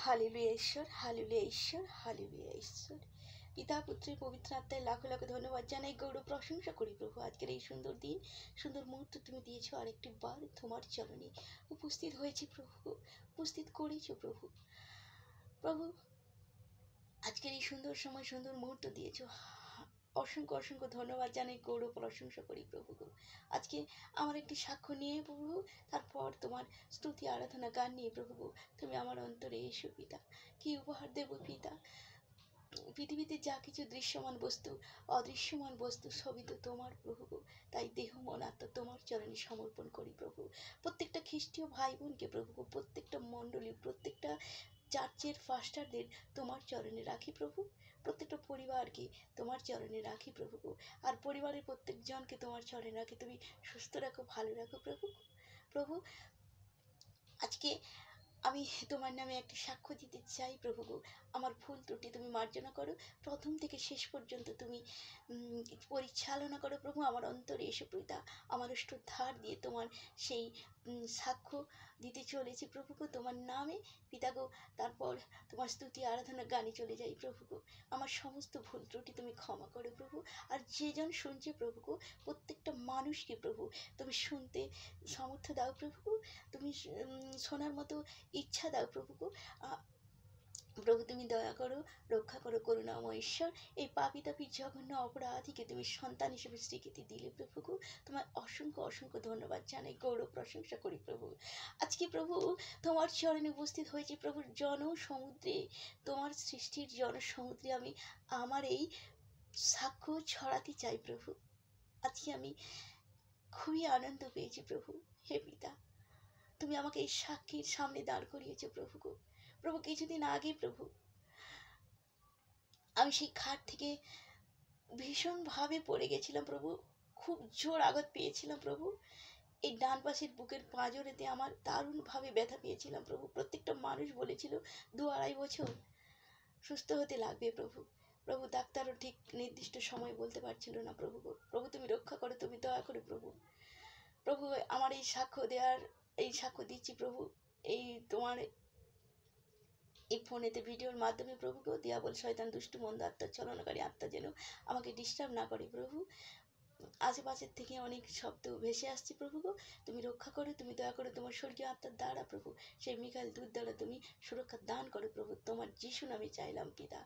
Hallelujah ঈশ্বর, hallelujah ঈশ্বর, hallelujah ঈশ্বর। পিতা পুত্রের পবিত্র আত্মায় লাখো লাখো ধন্যবাদ জানাই, গৌরব প্রশংসা করি প্রভু। আজকের এই সুন্দর দিন, সুন্দর মুহূর্ত তুমি দিয়েছো, আরেকটি বার তোমার চরণে উপস্থিত হয়েছি প্রভু, উপস্থিত করেছো প্রভু। প্রভু আজকের এই সুন্দর সময়, সুন্দর মুহূর্ত দিয়েছো, অসংখ্য অসংখ্য ধন্যবাদ জানাই, গৌরব প্রশংসা করি প্রভু। আজকে আমার একটি সাক্ষ্য নিয়ে প্রভু, তারপর তোমার স্তুতি আরাধনা গান নিয়ে প্রভু তুমি আমার অন্তরে এসো পিতা। কি উপহার দেব পিতা? পৃথিবীতে যা কিছু দৃশ্যমান বস্তু, অদৃশ্যমান বস্তু সবই তো তোমার প্রভু। তাই দেহ মন আত্মা তোমার চরণে সমর্পণ করি প্রভু। প্রত্যেকটা খ্রিস্টীয় ভাই বোনকে প্রভু, প্রত্যেকটা মণ্ডলী, প্রত্যেকটা চার্চের ফাস্টারদের তোমার চরণে রাখি প্রভু। প্রত্যেকটা পরিবারকে তোমার চরণে রাখি প্রভু। আর পরিবারের প্রত্যেকজনকে তোমার চরণে রাখি। তুমি সুস্থ রাখো, ভালো রাখো প্রভু। প্রভু আজকে আমি তোমার নামে একটি সাক্ষ্য দিতে চাই প্রভু। আমার ভুল ত্রুটি তুমি মার্জনা করো, প্রথম থেকে শেষ পর্যন্ত তুমি পরিচালনা করো প্রভু। আমার অন্তরে এসে পিতা, আমার ধার দিয়ে তোমার সেই সাক্ষ্য দিতে চলেছি প্রভু তোমার নামে পিতা গো। তারপর তোমার স্তুতি আরাধনা গানে চলে যাই প্রভু। আমার সমস্ত ভুল ত্রুটি তুমি ক্ষমা করো প্রভু। আর যেজন শুনছে প্রভু, প্রত্যেকটা মানুষকে প্রভু তুমি শুনতে সামর্থ্য দাও প্রভু। তুমি শোনার মতো ইচ্ছা দাও প্রভু। প্রভু তুমি দয়া করো, রক্ষা করো করুণাময় ঈশ্বর। এই পাপী তাপী জঘন্য অপরাধীকে তুমি সন্তান হিসেবে স্বীকৃতি দিলে প্রভু। তোমার অসংখ্য অসংখ্য ধন্যবাদ জানাই, গৌরব প্রশংসা করি প্রভু। আজকে প্রভু তোমার চরণে উপস্থিত হয়েছি প্রভু। জনসমুদ্রে, তোমার সৃষ্টির জনসমুদ্রে আমি আমার এই সাক্ষ্য ছড়াতে চাই প্রভু। আজকে আমি খুবই আনন্দ পেয়েছি প্রভু। হে পিতা, তুমি আমাকে এই সাক্ষীর সামনে দাঁড় করিয়েছো প্রভু। প্রভু কিছুদিন আগে প্রভু আমি সেই খাট থেকে ভীষণভাবে পড়ে গেছিলাম প্রভু। খুব জোর আঘাত পেয়েছিলাম প্রভু। এই ডান পাশের বুকের পাঁজরেতে আমার দারুণভাবে ব্যথা পেয়েছিলাম প্রভু। প্রত্যেকটা মানুষ বলেছিল 2-2.5 বছর সুস্থ হতে লাগবে প্রভু। প্রভু ডাক্তারও ঠিক নির্দিষ্ট সময় বলতে পারছিল না প্রভু। প্রভু তুমি রক্ষা করো, তুমি দয়া করো প্রভু। প্রভু আমার এই সাক্ষ্য দিচ্ছি প্রভু। এই তোমার এই ফোনেতে ভিডিওর মাধ্যমে প্রভু দিয়াবল শয়তান দুষ্টু মন্দ আত্মা ছলনাকারী আত্মা যেন আমাকে ডিস্টার্ব না করে প্রভু। আশেপাশের থেকে অনেক শব্দ ভেসে আসছে প্রভু। তুমি রক্ষা করো, তুমি দয়া করো তোমার স্বর্গীয় আত্মার দ্বারা প্রভু। সেই মিকাইল দূত দ্বারা তুমি সুরক্ষা দান করো প্রভু। তোমার যিশু নামে চাইলাম পিতা।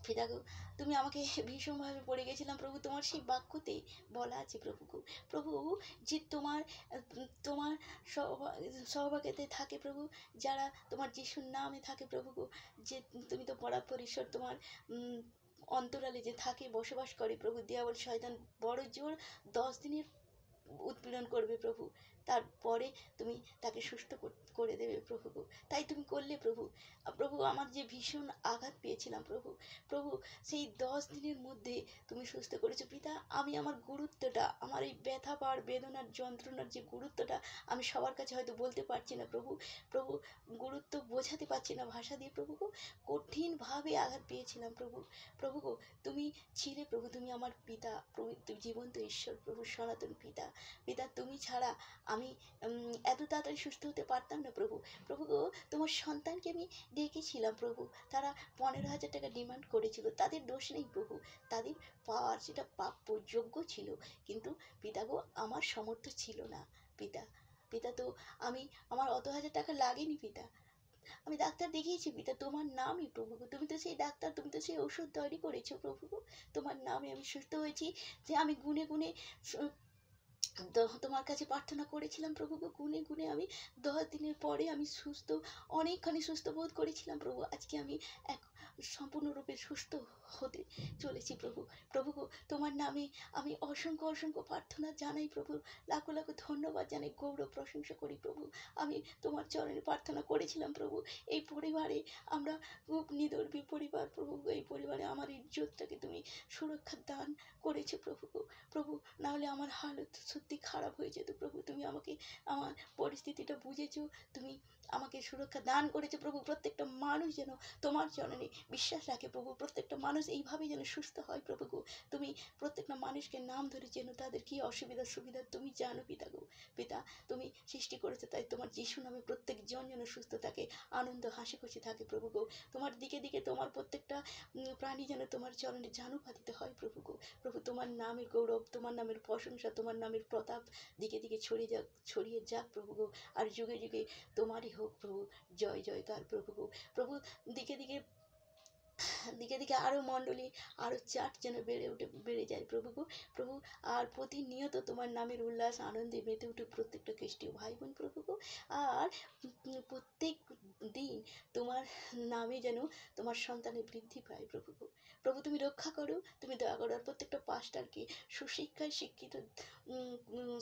পিতা গো তুমি আমাকে ভীষণভাবে পড়ে গেছিলাম প্রভু। তোমার সেই বাক্যতে বলা আছে প্রভু যে তোমার সহভাগীতে থাকে প্রভু যারা তোমার যিশুর নামে থাকে প্রভু। যে তুমি তো পরাৎপর ঈশ্বর, তোমার অন্তরালে যে থাকে বসবাস করে প্রভু। দিয়াবল শয়তান বড় জোর 10 দিনের উৎপীড়ন করবে প্রভু। তারপরে তুমি তাকে সুস্থ করে দেবে প্রভু। তাই তুমি করলে প্রভু। আমার যে ভীষণ আঘাত পেয়েছিলাম প্রভু সেই 10 দিনের মধ্যে তুমি সুস্থ করেছো পিতা। আমি আমার গুরুত্বটা, আমার এই ব্যথা পাওয়ার বেদনার যন্ত্রণার যে গুরুত্বটা আমি সবার কাছে হয়তো বলতে পারছি না প্রভু। গুরুত্ব বোঝাতে পারছি না ভাষা দিয়ে প্রভু। কঠিনভাবে আঘাত পেয়েছিলাম প্রভু। তুমি ছিলে প্রভু। তুমি আমার পিতা প্রভু, জীবন্ত ঈশ্বর প্রভু, সনাতন পিতা। তুমি ছাড়া আমি এত তাড়াতাড়ি সুস্থ হতে পারতাম না প্রভু। তোমার সন্তানকে আমি ডেকেছিলাম প্রভু। তারা 15,000 টাকা ডিমান্ড করেছিল। তাদের দোষ নেই প্রভু, তাদের পাওয়ার সেটা প্রাপ্য যোগ্য ছিল। কিন্তু পিতা গো আমার সামর্থ্য ছিল না পিতা তো আমার অত হাজার টাকা লাগেনি পিতা। আমি ডাক্তার দেখিয়েছি পিতা, তোমার নামই প্রভু। তুমি তো সেই ডাক্তার, তুমি তো সেই ওষুধ তৈরি করেছো প্রভু। তোমার নামে আমি সুস্থ হয়েছি। যে আমি গুনে গুনে তোমার কাছে প্রার্থনা করেছিলাম প্রভু। গুনে আমি 10 দিনের পরে আমি অনেকখানি সুস্থ বোধ করেছিলাম প্রভু। আজকে আমি সম্পূর্ণরূপে সুস্থ হতে চলেছি প্রভু। তোমার নামে আমি অসংখ্য অসংখ্য প্রার্থনা জানাই প্রভু। লাখো লাখো ধন্যবাদ জানাই, গৌরব প্রশংসা করি প্রভু। আমি তোমার চরণে প্রার্থনা করেছিলাম প্রভু। এই পরিবারে আমরা খুব নিদর্বী পরিবার প্রভু। এই পরিবারে আমার ইজ্জতটাকে তুমি সুরক্ষা দান করেছো প্রভু। নাহলে আমার হালত সত্যি খারাপ হয়ে যেত প্রভু। তুমি আমাকে আমার পরিস্থিতিটা বুঝেছো, তুমি আমাকে সুরক্ষা দান করেছো প্রভু। প্রত্যেকটা মানুষ যেন তোমার চরণে বিশ্বাস রাখে প্রভু। প্রত্যেকটা মানুষ এইভাবে যেন সুস্থ হয় প্রভু গো। তুমি প্রত্যেকটা মানুষকে নাম ধরে যেন তাদের কি অসুবিধা সুবিধা তুমি জানো পিতা গো। পিতা তুমি সৃষ্টি করেছো, তাই তোমার যিশু নামে প্রত্যেকজন যেন সুস্থ থাকে, আনন্দ হাসি খুশি থাকে প্রভু গো। তোমার দিকে দিকে তোমার প্রত্যেকটা প্রাণী যেন তোমার চরণে জানু পাতিত হয় প্রভু গো। প্রভু তোমার নামের গৌরব, তোমার নামের প্রশংসা, তোমার নামের প্রতাপ দিকে দিকে ছড়িয়ে যাক প্রভু গো। আর যুগে যুগে তোমারই হোক প্রভু, জয় জয়কার প্রভু গো। প্রভু দিকে দিকে দিকে দিকে আরও মণ্ডলী আরও চার্চ যেন বেড়ে যায় প্রভু গো। প্রভু আর প্রতিনিয়ত তোমার নামের উল্লাস আনন্দে মেতে উঠুক প্রত্যেকটা খ্রিস্টীয় ভাই বোন প্রভু গো। আর প্রত্যেক দিন তোমার নামে যেন তোমার সন্তানের বৃদ্ধি পায় প্রভু গো। প্রভু তুমি রক্ষা করো, তুমি দয়া করো। আর প্রত্যেকটা পাস্টারকে সুশিক্ষায় শিক্ষিত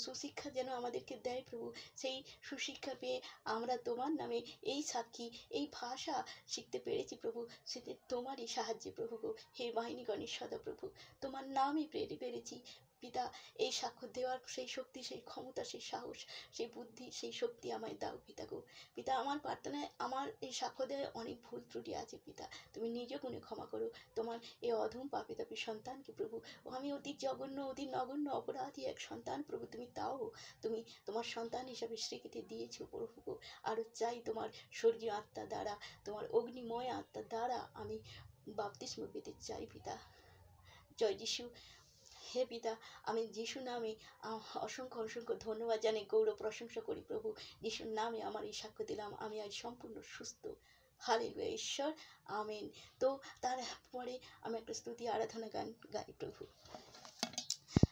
সুশিক্ষা যেন আমাদেরকে দেয় প্রভু। সেই সুশিক্ষা পেয়ে আমরা তোমার নামে এই সাক্ষী, এই ভাষা শিখতে পেরেছি প্রভু, সেটা তোমারই সাহায্যে প্রভু গো। হে বাহিনীগণের সদা প্রভু, তোমার নামই পেরেছি পিতা। এই সাক্ষ্য দেওয়ার সেই শক্তি, সেই ক্ষমতা, সেই সাহস, সেই বুদ্ধি, সেই শক্তি আমায় দাও পিতা গো। পিতা আমার প্রার্থনায় আমার এই সাক্ষ্য দেওয়ায় অনেক ভুল ত্রুটি আছে পিতা, তুমি নিজ গুণে ক্ষমা করো। তোমার এই অধম পাপী তাপী সন্তানকে প্রভু, আমি অতি জঘন্য অতি নগণ্য অপরাধী এক সন্তান প্রভু, তুমি তাও তুমি তোমার সন্তান হিসাবে স্বীকৃতি দিয়েছো প্রভু গো। আরও চাই তোমার স্বর্গীয় আত্মা দ্বারা, তোমার অগ্নিময় আত্মা দ্বারা আমি বাপ্তিস্ম পেতে চাই পিতা। জয় যিশু। হে পিতা, আমি যিশু নামে অসংখ্য অসংখ্য ধন্যবাদ জানাই, গৌরব প্রশংসা করি প্রভু। যিশুর নামে আমার এই সাক্ষ্য দিলাম, আমি আজ সম্পূর্ণ সুস্থ। হালেলুয়া ঈশ্বর, আমেন। তো তারপরে আমি একটা স্তুতি আরাধনা গান গাই প্রভু।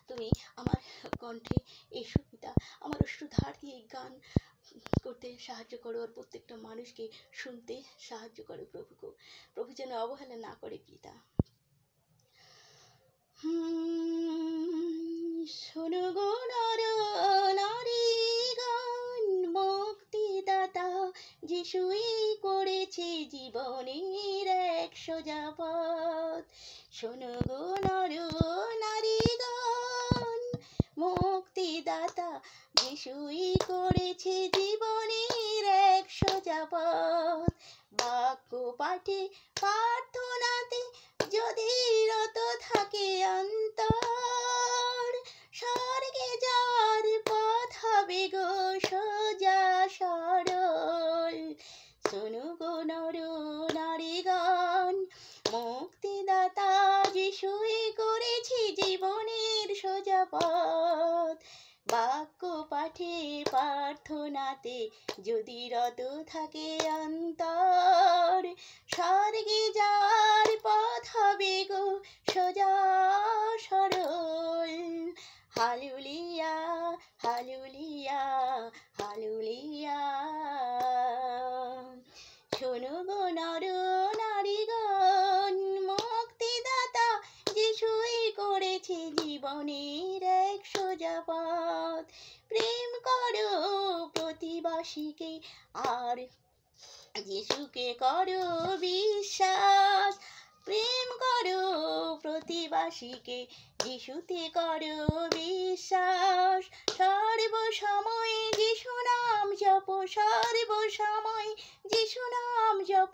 তুমি আমার কণ্ঠে এসো পিতা, আমার অশ্রুধার দিয়ে এই গান করতে সাহায্য করো, আর প্রত্যেকটা মানুষকে শুনতে সাহায্য করো প্রভু গো। প্রভু যেন অবহেলা না করে পিতা। শোনো গো নর নারীগণ, মুক্তিদাতা যিশুই করেছে জীবনের এক সোজা পথ। শোনো গো নর নারীগণ, মুক্তিদাতা যিশুই করেছে জীবনের এক সোজা পথ। বাক্য পাঠে প্রার্থনাতে যদি রত থাকে অন্তর, স্বর্গে যাওয়ার পথ হবে গো সোজা সরল। শোনো গো নর নারীগণ, মুক্তিদাতা যিশুই করেছে জীবনের সোজা পথ। বাক্য পাঠে প্রার্থনাতে যদি রত থাকে অন্তর, স্বর্গে যাওয়ার পথ হবে গো সোজা সরল। Hallelujah hallelujah hallelujah. শোনো গো নর নারীগণ, মুক্তিদাতা যিশুই করেছে জীবনের এক সোজা পথ। প্রেম করো প্রতিবাসীকে আর যিশুকে করো বিশ্বাস। প্রেম করো প্রতিবাসীকে যিশুতে করো বিশ্বাস। সর্বসময় যিশু নাম জপ, সর্বসময় যিশু নাম জপ।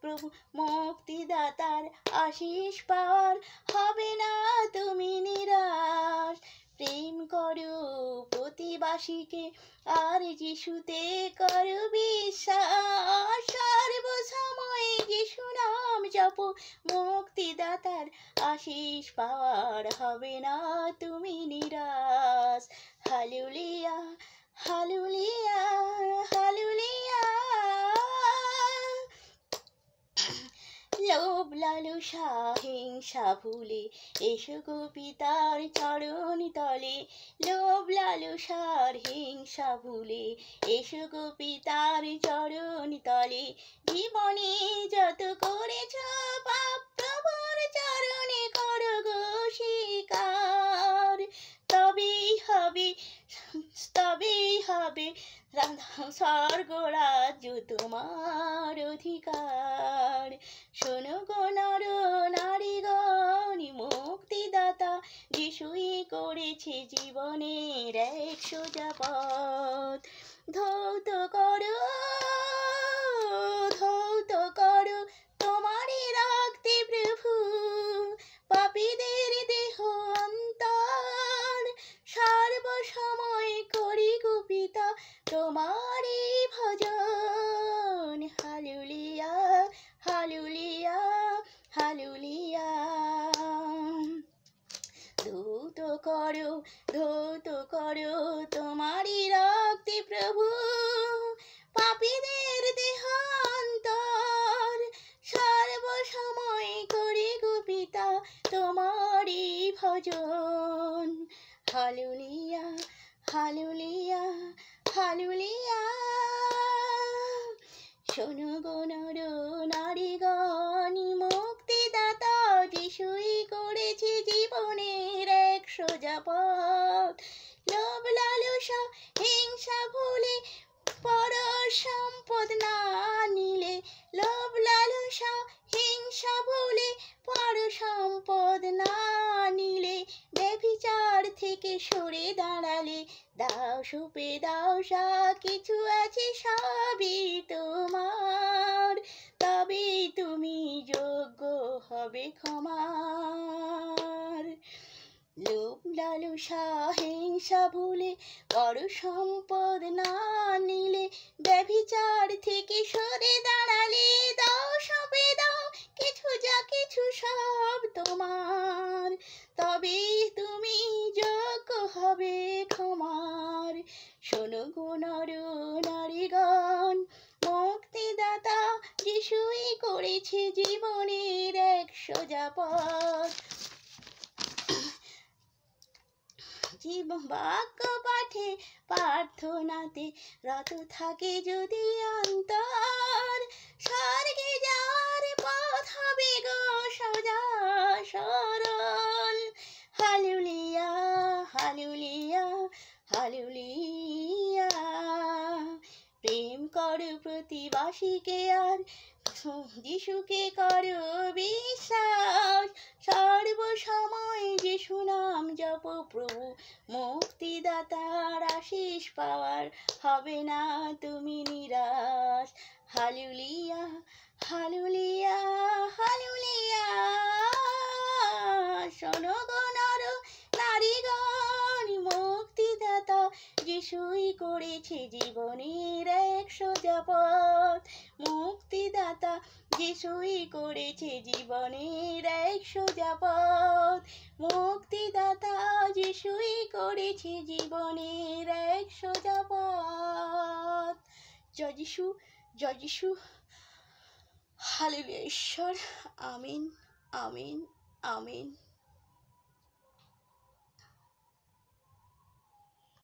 প্রভু মুক্তিদাতার আশিস পাওয়ার হবে না তুমি নিরাশ। প্রেম করো প্রতিবাসীকে আর যিশুতে করো বিশ্বাস। সর্বসময় যিশু নাম জপ, মুক্তিদাতার আশিস পাওয়ার হবে না তুমি নিরাশ। Hallelujah hallelujah hallelujah. লোভ লালসা হিংসা ভুলে এসো গো পিতার চরণ তলে। লোভ লালসার হিংসা ভুলে এসো গো পিতার চরণ তলে। জীবনে যত করেছ পাপ প্রভুর চরণে করো গো স্বীকার। তবেই হবে স্বর্গ রাজ্য তোমার অধিকার। শোনো গো নর নারীগণ, মুক্তিদাতা যিশুই করেছে জীবনের এক সোজা পথ। ধৌত করো তোমারই তোমারই ভজন। Hallelujah hallelujah hallelujah. ধৌত করো তোমারই রক্তে প্রভু পাপীদের দেহান্তর। সর্বসময় করে গো পিতা তোমারই ভজন। Hallelujah hallelujah hallelujah. শোনো গো নর নারীগণ, মুক্তিদাতা যিশুই করেছে জীবনের এক সোজা পথ। লোভ লালসা হিংসা ভুলে পর সম্পদ না নিলে, লোভ লালসা হিংসা ভুলে পর সম্পদ না নিলে, ব্যভিচার থেকে সরে দাঁড়ালে, দাও সুপে দাও যা কিছু আছে সবই তোমার, তবে তুমি যোগ্য হবে ক্ষমার। লোভ লালসা হিংসা ভুলে পর সম্পদ না নিলে, ব্যভিচার থেকে সরে দাঁড়ালে, দাও সবে দাও কিছু যা কিছু সব তোমার, তবে তুমি যোগ্য হবে ক্ষমার। শোনো গো নর নারীগণ, মুক্তিদাতা যিশুই করেছে জীবনের এক সোজা পথ। বাক্য পাঠে প্রার্থনাতে রত থাকে যদি অন্তর, স্বর্গে যাওয়ার পথ হবে গো সোজা সরল। Hallelujah hallelujah hallelujah. প্রেম করো প্রতিবাসীকে আর যিশুকে করো বিশ্বাস। সর্বসময় যিশু নাম জপ প্রভু মুক্তিদাতার আশিস পাওয়ার হবে না তুমি নিরাশ। Hallelujah hallelujah hallelujah. শোনো গো নর নারীগণ, মুক্তিদাতা যিশুই করেছে জীবনের এক সোজা পথ। মুক্তিদাতা যিশুই করেছে জীবনের এক সোজা পথ। মুক্তিদাতা যিশুই করেছে জীবনের এক সোজা পথ। জয় যিশু জয় যিশু। হালেলুয়া। ঈশ্বর আমিন আমিন আমিন।